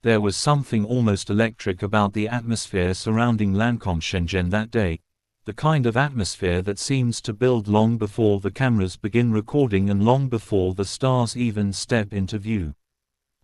There was something almost electric about the atmosphere surrounding Lancôme Shenzhen that day, the kind of atmosphere that seems to build long before the cameras begin recording and long before the stars even step into view.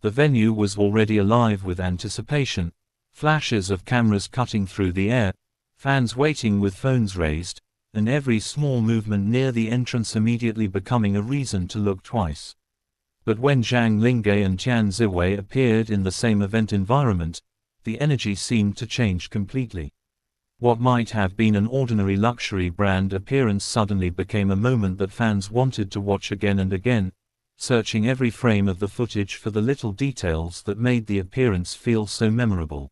The venue was already alive with anticipation, flashes of cameras cutting through the air, fans waiting with phones raised, and every small movement near the entrance immediately becoming a reason to look twice. But when Zhang, Linghe and Tian Xiwei appeared in the same event environment, the energy seemed to change completely. What might have been an ordinary luxury brand appearance suddenly became a moment that fans wanted to watch again and again, searching every frame of the footage for the little details that made the appearance feel so memorable.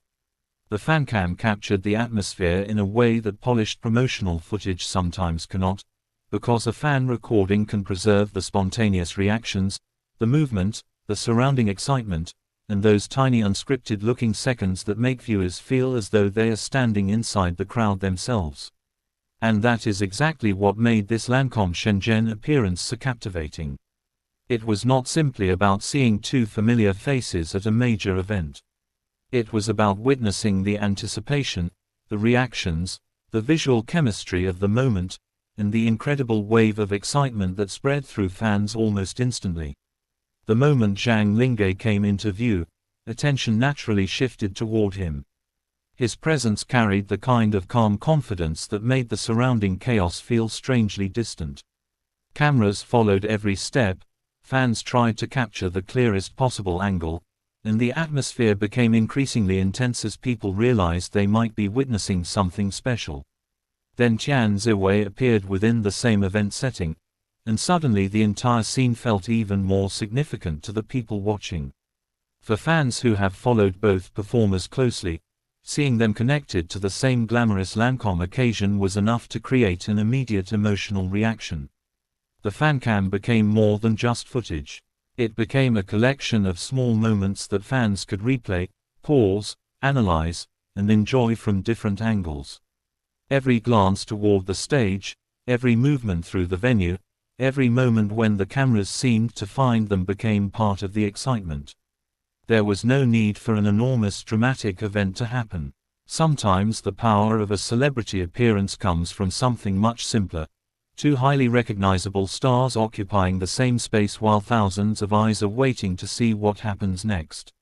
The FANCAM captured the atmosphere in a way that polished promotional footage sometimes cannot, because a fan recording can preserve the spontaneous reactions, the movement, the surrounding excitement, and those tiny unscripted-looking seconds that make viewers feel as though they are standing inside the crowd themselves. And that is exactly what made this Lancôme Shenzhen appearance so captivating. It was not simply about seeing two familiar faces at a major event. It was about witnessing the anticipation, the reactions, the visual chemistry of the moment, and the incredible wave of excitement that spread through fans almost instantly. The moment Zhang Linghe came into view, attention naturally shifted toward him. His presence carried the kind of calm confidence that made the surrounding chaos feel strangely distant. Cameras followed every step, fans tried to capture the clearest possible angle, and the atmosphere became increasingly intense as people realized they might be witnessing something special. Then Tian Xiwei appeared within the same event setting, and suddenly the entire scene felt even more significant to the people watching. For fans who have followed both performers closely, seeing them connected to the same glamorous Lancôme occasion was enough to create an immediate emotional reaction. The FANCAM became more than just footage. It became a collection of small moments that fans could replay, pause, analyze, and enjoy from different angles. Every glance toward the stage, every movement through the venue, every moment when the cameras seemed to find them became part of the excitement. There was no need for an enormous dramatic event to happen. Sometimes the power of a celebrity appearance comes from something much simpler. Two highly recognizable stars occupying the same space while thousands of eyes are waiting to see what happens next.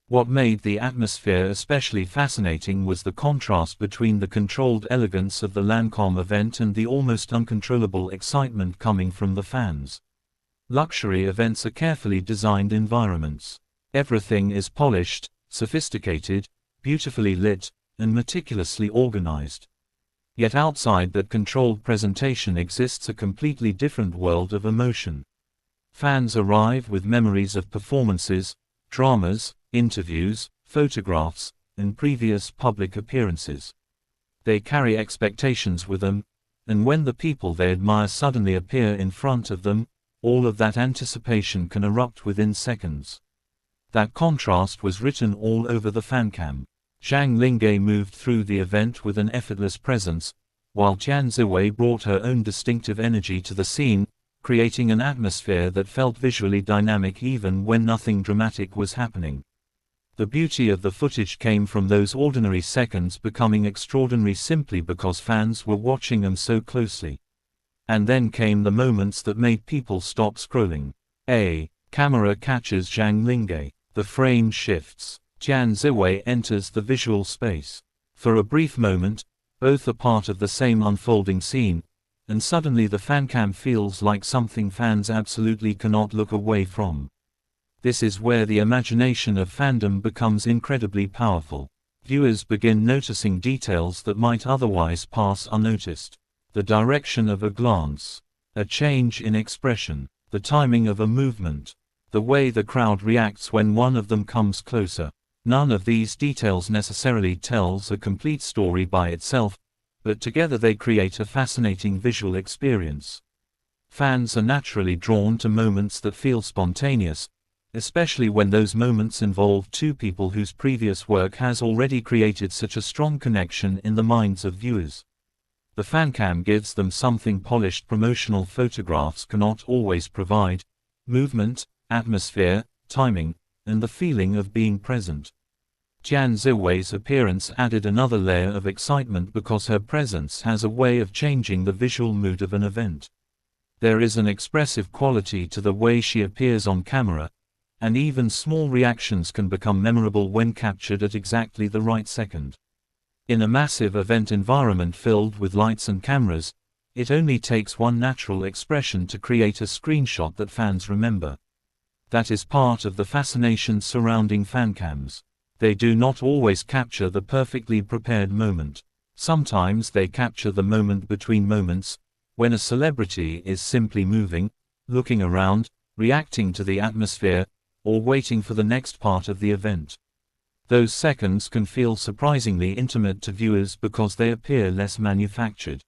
What made the atmosphere especially fascinating was the contrast between the controlled elegance of the Lancôme event and the almost uncontrollable excitement coming from the fans. Luxury events are carefully designed environments. Everything is polished, sophisticated, beautifully lit, and meticulously organized. Yet outside that controlled presentation exists a completely different world of emotion. Fans arrive with memories of performances, dramas, interviews, photographs, and previous public appearances. They carry expectations with them, and when the people they admire suddenly appear in front of them, all of that anticipation can erupt within seconds. That contrast was written all over the FANCAM. Zhang Linghe moved through the event with an effortless presence, while Tian Xiwei brought her own distinctive energy to the scene, creating an atmosphere that felt visually dynamic even when nothing dramatic was happening. The beauty of the footage came from those ordinary seconds becoming extraordinary simply because fans were watching them so closely. And then came the moments that made people stop scrolling. A camera catches Zhang Linghe. The frame shifts. Tian Xiwei enters the visual space. For a brief moment, both are part of the same unfolding scene, and suddenly the FANCAM feels like something fans absolutely cannot look away from. This is where the imagination of fandom becomes incredibly powerful. Viewers begin noticing details that might otherwise pass unnoticed. The direction of a glance, a change in expression, the timing of a movement, the way the crowd reacts when one of them comes closer. None of these details necessarily tells a complete story by itself, but together they create a fascinating visual experience. Fans are naturally drawn to moments that feel spontaneous, especially when those moments involve two people whose previous work has already created such a strong connection in the minds of viewers. The FANCAM gives them something polished promotional photographs cannot always provide: movement, atmosphere, timing, and the feeling of being present. Tian Ziwei's appearance added another layer of excitement because her presence has a way of changing the visual mood of an event. There is an expressive quality to the way she appears on camera, and even small reactions can become memorable when captured at exactly the right second. In a massive event environment filled with lights and cameras, it only takes one natural expression to create a screenshot that fans remember. That is part of the fascination surrounding fancams. They do not always capture the perfectly prepared moment. Sometimes they capture the moment between moments, when a celebrity is simply moving, looking around, reacting to the atmosphere, or waiting for the next part of the event. Those seconds can feel surprisingly intimate to viewers because they appear less manufactured.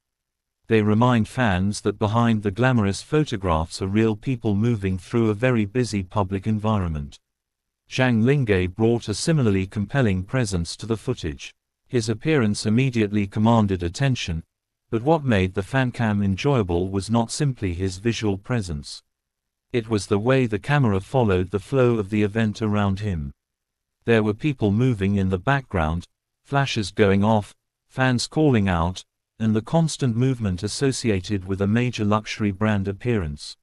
They remind fans that behind the glamorous photographs are real people moving through a very busy public environment. Zhang Linghe brought a similarly compelling presence to the footage. His appearance immediately commanded attention, but what made the FANCAM enjoyable was not simply his visual presence. It was the way the camera followed the flow of the event around him. There were people moving in the background, flashes going off, fans calling out, and the constant movement associated with a major luxury brand appearance.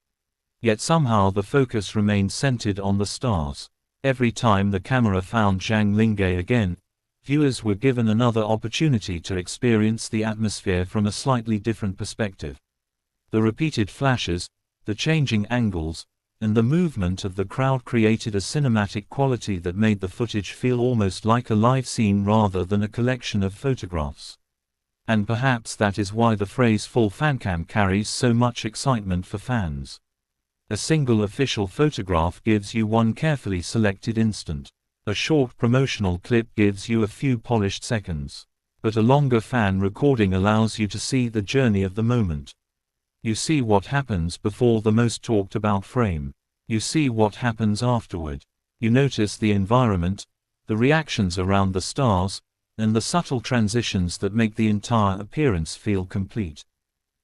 Yet somehow the focus remained centered on the stars. Every time the camera found Zhang Linghe again, viewers were given another opportunity to experience the atmosphere from a slightly different perspective. The repeated flashes, the changing angles, and the movement of the crowd created a cinematic quality that made the footage feel almost like a live scene rather than a collection of photographs. And perhaps that is why the phrase full FANCAM carries so much excitement for fans. A single official photograph gives you one carefully selected instant. A short promotional clip gives you a few polished seconds. But a longer fan recording allows you to see the journey of the moment. You see what happens before the most talked about frame. You see what happens afterward. You notice the environment, the reactions around the stars, and the subtle transitions that make the entire appearance feel complete.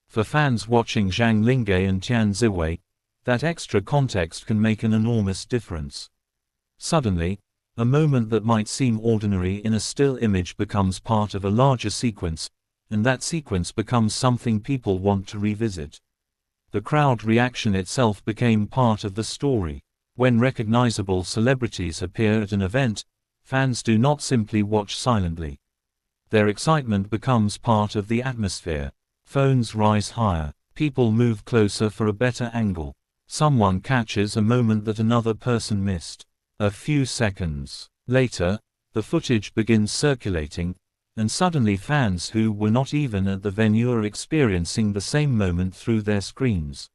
For fans watching Zhang Linghe and Tian Ziwei, that extra context can make an enormous difference. Suddenly, a moment that might seem ordinary in a still image becomes part of a larger sequence, and that sequence becomes something people want to revisit. The crowd reaction itself became part of the story. When recognizable celebrities appear at an event, fans do not simply watch silently. Their excitement becomes part of the atmosphere. Phones rise higher. People move closer for a better angle. Someone catches a moment that another person missed. A few seconds later, the footage begins circulating, and suddenly fans who were not even at the venue are experiencing the same moment through their screens.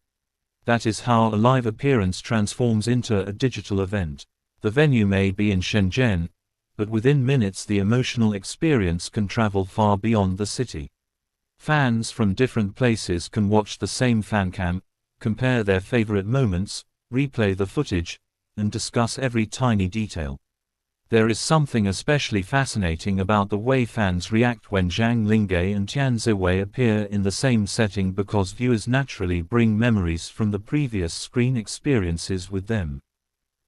That is how a live appearance transforms into a digital event. The venue may be in Shenzhen, but within minutes the emotional experience can travel far beyond the city. Fans from different places can watch the same FANCAM, compare their favorite moments, replay the footage, and discuss every tiny detail. There is something especially fascinating about the way fans react when Zhang Linghe and Tian Ziwei appear in the same setting because viewers naturally bring memories from the previous screen experiences with them.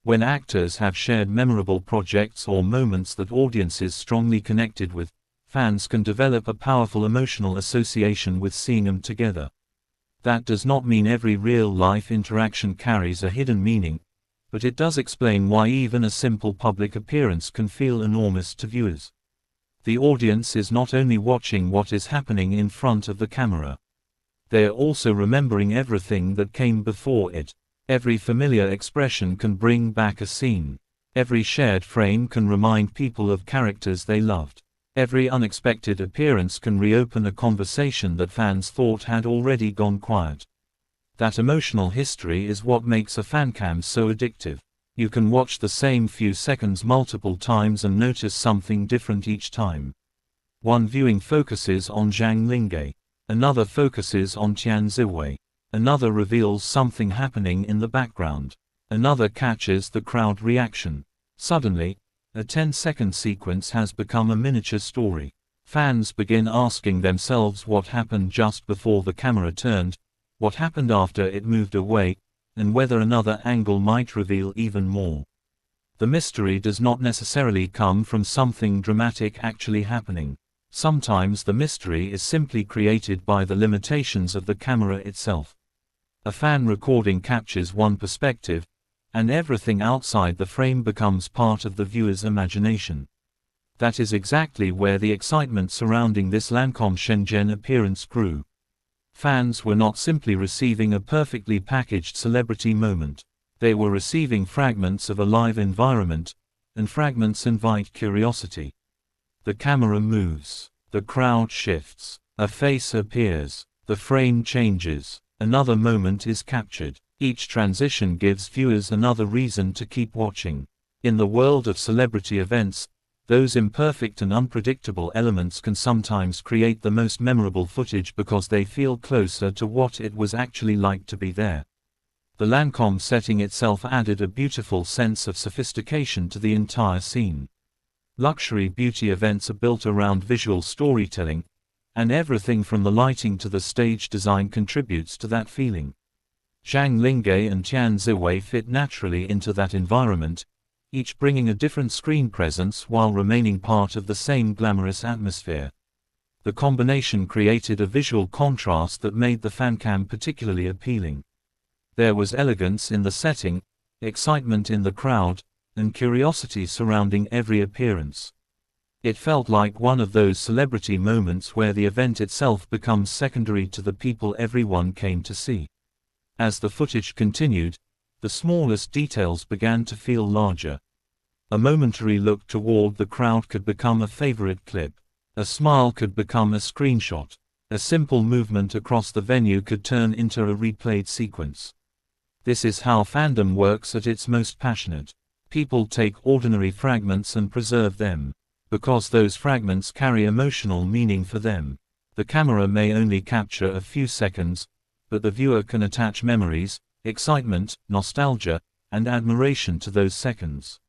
When actors have shared memorable projects or moments that audiences strongly connected with, fans can develop a powerful emotional association with seeing them together. That does not mean every real-life interaction carries a hidden meaning, but it does explain why even a simple public appearance can feel enormous to viewers. The audience is not only watching what is happening in front of the camera. They are also remembering everything that came before it. Every familiar expression can bring back a scene. Every shared frame can remind people of characters they loved. Every unexpected appearance can reopen a conversation that fans thought had already gone quiet. That emotional history is what makes a FANCAM so addictive. You can watch the same few seconds multiple times and notice something different each time. One viewing focuses on Zhang Linghe. Another focuses on Tian Ziwei. Another reveals something happening in the background. Another catches the crowd reaction. Suddenly, a 10-second sequence has become a miniature story. Fans begin asking themselves what happened just before the camera turned, what happened after it moved away, and whether another angle might reveal even more. The mystery does not necessarily come from something dramatic actually happening. Sometimes the mystery is simply created by the limitations of the camera itself. A fan recording captures one perspective, and everything outside the frame becomes part of the viewer's imagination. That is exactly where the excitement surrounding this Lancôme Shenzhen appearance grew. Fans were not simply receiving a perfectly packaged celebrity moment. They were receiving fragments of a live environment, and fragments invite curiosity. The camera moves, the crowd shifts, a face appears, the frame changes, another moment is captured. Each transition gives viewers another reason to keep watching. In the world of celebrity events, those imperfect and unpredictable elements can sometimes create the most memorable footage because they feel closer to what it was actually like to be there. The Lancôme setting itself added a beautiful sense of sophistication to the entire scene. Luxury beauty events are built around visual storytelling, and everything from the lighting to the stage design contributes to that feeling. Zhang, Linghe and Tian Xiwei fit naturally into that environment, each bringing a different screen presence while remaining part of the same glamorous atmosphere. The combination created a visual contrast that made the FANCAM particularly appealing. There was elegance in the setting, excitement in the crowd, and curiosity surrounding every appearance. It felt like one of those celebrity moments where the event itself becomes secondary to the people everyone came to see. As the footage continued, the smallest details began to feel larger. A momentary look toward the crowd could become a favorite clip. A smile could become a screenshot. A simple movement across the venue could turn into a replayed sequence. This is how fandom works at its most passionate. People take ordinary fragments and preserve them, because those fragments carry emotional meaning for them. The camera may only capture a few seconds, but the viewer can attach memories, excitement, nostalgia, and admiration to those seconds.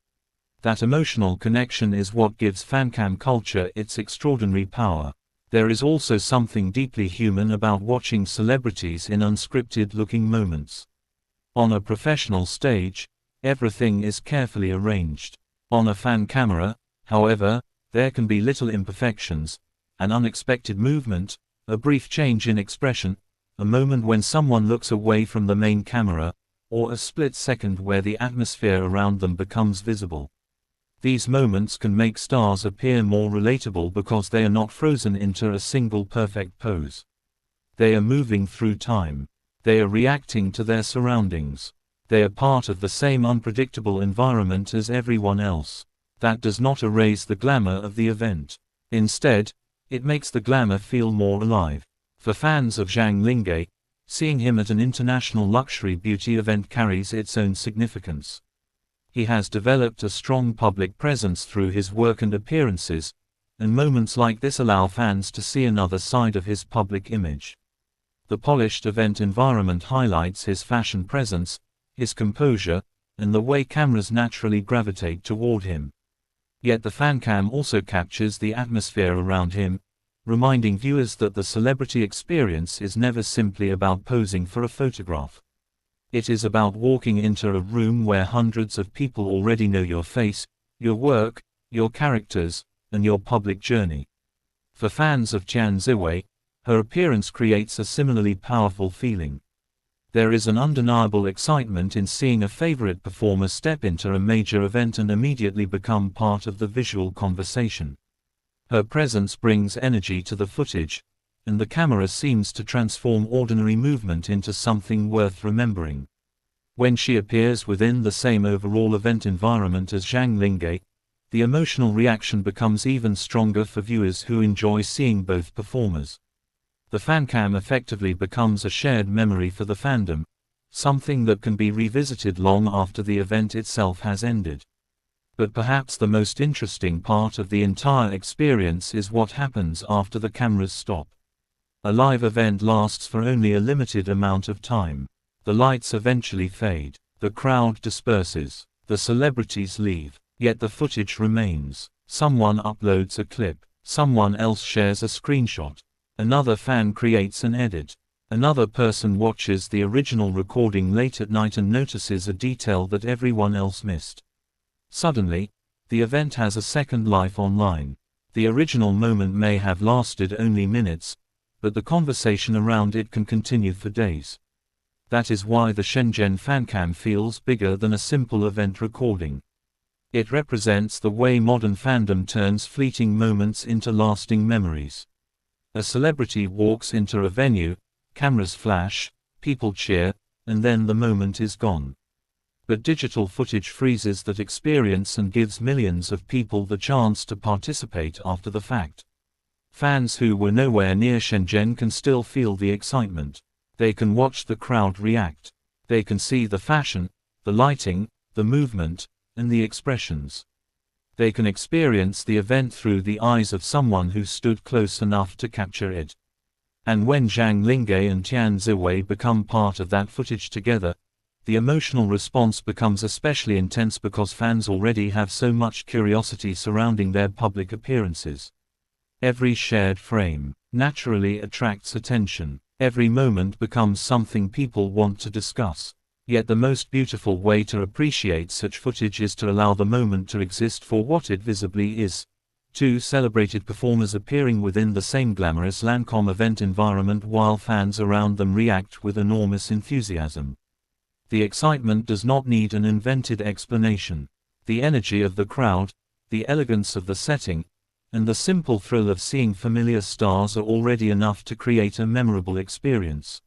That emotional connection is what gives FANCAM culture its extraordinary power. There is also something deeply human about watching celebrities in unscripted-looking moments. On a professional stage, everything is carefully arranged. On a fan camera, however, there can be little imperfections, an unexpected movement, a brief change in expression, a moment when someone looks away from the main camera, or a split second where the atmosphere around them becomes visible. These moments can make stars appear more relatable because they are not frozen into a single perfect pose. They are moving through time. They are reacting to their surroundings. They are part of the same unpredictable environment as everyone else. That does not erase the glamour of the event. Instead, it makes the glamour feel more alive. For fans of Zhang Linghe, seeing him at an international luxury beauty event carries its own significance. He has developed a strong public presence through his work and appearances, and moments like this allow fans to see another side of his public image. The polished event environment highlights his fashion presence, his composure, and the way cameras naturally gravitate toward him. Yet the FANCAM also captures the atmosphere around him, reminding viewers that the celebrity experience is never simply about posing for a photograph. It is about walking into a room where hundreds of people already know your face, your work, your characters, and your public journey. For fans of Tian Xiwei, her appearance creates a similarly powerful feeling. There is an undeniable excitement in seeing a favorite performer step into a major event and immediately become part of the visual conversation. Her presence brings energy to the footage, and the camera seems to transform ordinary movement into something worth remembering. When she appears within the same overall event environment as Zhang Linghe, the emotional reaction becomes even stronger for viewers who enjoy seeing both performers. The FANCAM effectively becomes a shared memory for the fandom, something that can be revisited long after the event itself has ended. But perhaps the most interesting part of the entire experience is what happens after the cameras stop. A live event lasts for only a limited amount of time. The lights eventually fade, the crowd disperses, the celebrities leave, yet the footage remains. Someone uploads a clip, someone else shares a screenshot. Another fan creates an edit. Another person watches the original recording late at night and notices a detail that everyone else missed. Suddenly, the event has a second life online. The original moment may have lasted only minutes, but the conversation around it can continue for days. That is why the Shenzhen FANCAM feels bigger than a simple event recording. It represents the way modern fandom turns fleeting moments into lasting memories. A celebrity walks into a venue, cameras flash, people cheer, and then the moment is gone. But digital footage freezes that experience and gives millions of people the chance to participate after the fact. Fans who were nowhere near Shenzhen can still feel the excitement. They can watch the crowd react. They can see the fashion, the lighting, the movement, and the expressions. They can experience the event through the eyes of someone who stood close enough to capture it. And when Zhang, Linghe and Tian Xiwei become part of that footage together, the emotional response becomes especially intense because fans already have so much curiosity surrounding their public appearances. Every shared frame naturally attracts attention. Every moment becomes something people want to discuss. Yet the most beautiful way to appreciate such footage is to allow the moment to exist for what it visibly is. Two celebrated performers appearing within the same glamorous Lancôme event environment while fans around them react with enormous enthusiasm. The excitement does not need an invented explanation. The energy of the crowd, the elegance of the setting, and the simple thrill of seeing familiar stars are already enough to create a memorable experience.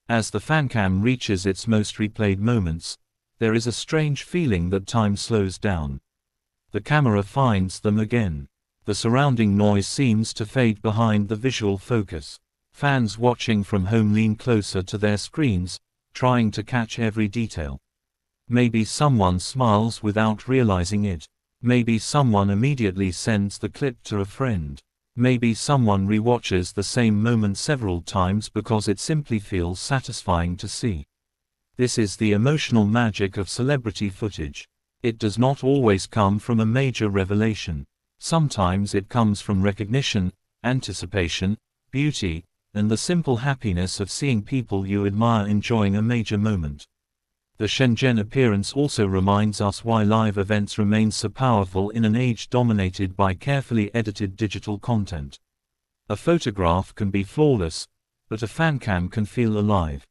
As the FANCAM reaches its most replayed moments, there is a strange feeling that time slows down. The camera finds them again. The surrounding noise seems to fade behind the visual focus. Fans watching from home lean closer to their screens, trying to catch every detail. Maybe someone smiles without realizing it. Maybe someone immediately sends the clip to a friend. Maybe someone rewatches the same moment several times because it simply feels satisfying to see. This is the emotional magic of celebrity footage. It does not always come from a major revelation. Sometimes it comes from recognition, anticipation, beauty, and the simple happiness of seeing people you admire enjoying a major moment. The Shenzhen appearance also reminds us why live events remain so powerful in an age dominated by carefully edited digital content. A photograph can be flawless, but a FANCAM can feel alive.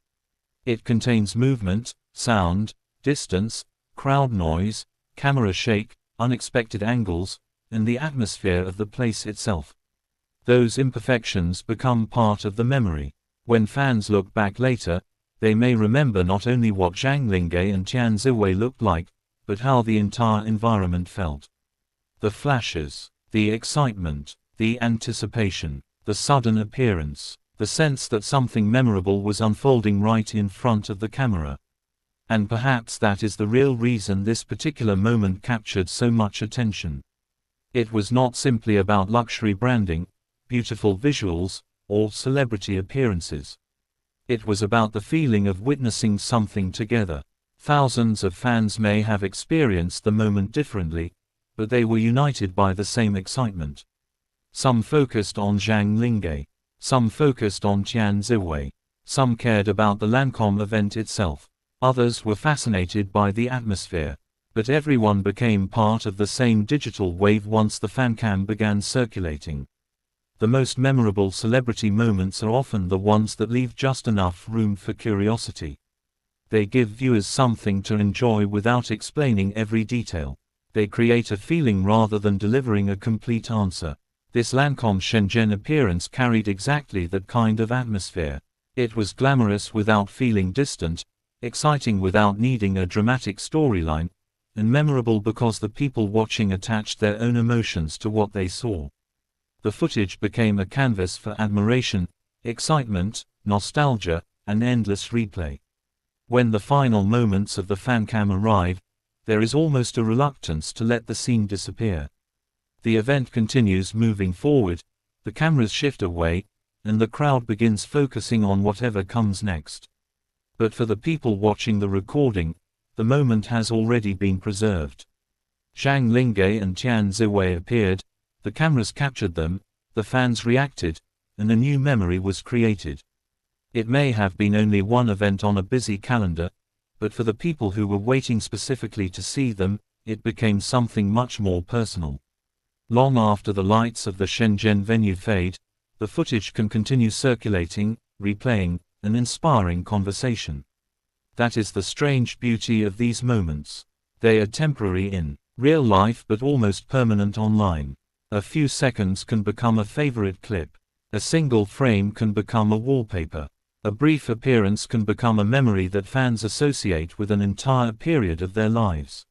It contains movement, sound, distance, crowd noise, camera shake, unexpected angles, and the atmosphere of the place itself. Those imperfections become part of the memory. When fans look back later, they may remember not only what Zhang, Linghe and Tian Xiwei looked like, but how the entire environment felt. The flashes, the excitement, the anticipation, the sudden appearance, the sense that something memorable was unfolding right in front of the camera. And perhaps that is the real reason this particular moment captured so much attention. It was not simply about luxury branding, beautiful visuals, or celebrity appearances. It was about the feeling of witnessing something together. Thousands of fans may have experienced the moment differently, but they were united by the same excitement. Some focused on Zhang Linghe. Some focused on Tian Xiwei. Some cared about the Lancôme event itself. Others were fascinated by the atmosphere. But everyone became part of the same digital wave once the FANCAM began circulating. The most memorable celebrity moments are often the ones that leave just enough room for curiosity. They give viewers something to enjoy without explaining every detail. They create a feeling rather than delivering a complete answer. This Lancôme Shenzhen appearance carried exactly that kind of atmosphere. It was glamorous without feeling distant, exciting without needing a dramatic storyline, and memorable because the people watching attached their own emotions to what they saw. The footage became a canvas for admiration, excitement, nostalgia, and endless replay. When the final moments of the FANCAM arrive, there is almost a reluctance to let the scene disappear. The event continues moving forward, the cameras shift away, and the crowd begins focusing on whatever comes next. But for the people watching the recording, the moment has already been preserved. Zhang Linghe and Tian Xiwei appeared, the cameras captured them, the fans reacted, and a new memory was created. It may have been only one event on a busy calendar, but for the people who were waiting specifically to see them, it became something much more personal. Long after the lights of the Shenzhen venue fade, the footage can continue circulating, replaying, and inspiring conversation. That is the strange beauty of these moments. They are temporary in real life but almost permanent online. A few seconds can become a favorite clip. A single frame can become a wallpaper. A brief appearance can become a memory that fans associate with an entire period of their lives.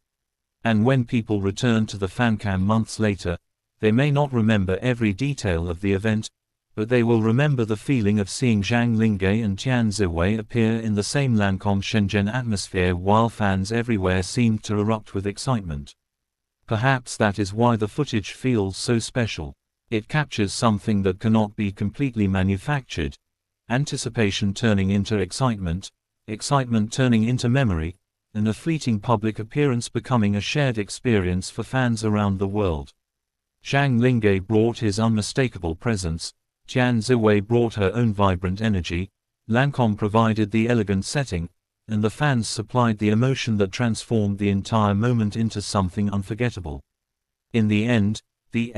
And when people return to the FANCAM months later, they may not remember every detail of the event, but they will remember the feeling of seeing Zhang, Linghe and Tian Xiwei appear in the same Lancôme Shenzhen atmosphere while fans everywhere seemed to erupt with excitement. Perhaps that is why the footage feels so special. It captures something that cannot be completely manufactured. Anticipation turning into excitement, excitement turning into memory, and a fleeting public appearance becoming a shared experience for fans around the world. Zhang Linghe brought his unmistakable presence, Tian Xiwei brought her own vibrant energy, Lancôme provided the elegant setting, and the fans supplied the emotion that transformed the entire moment into something unforgettable. In the end, the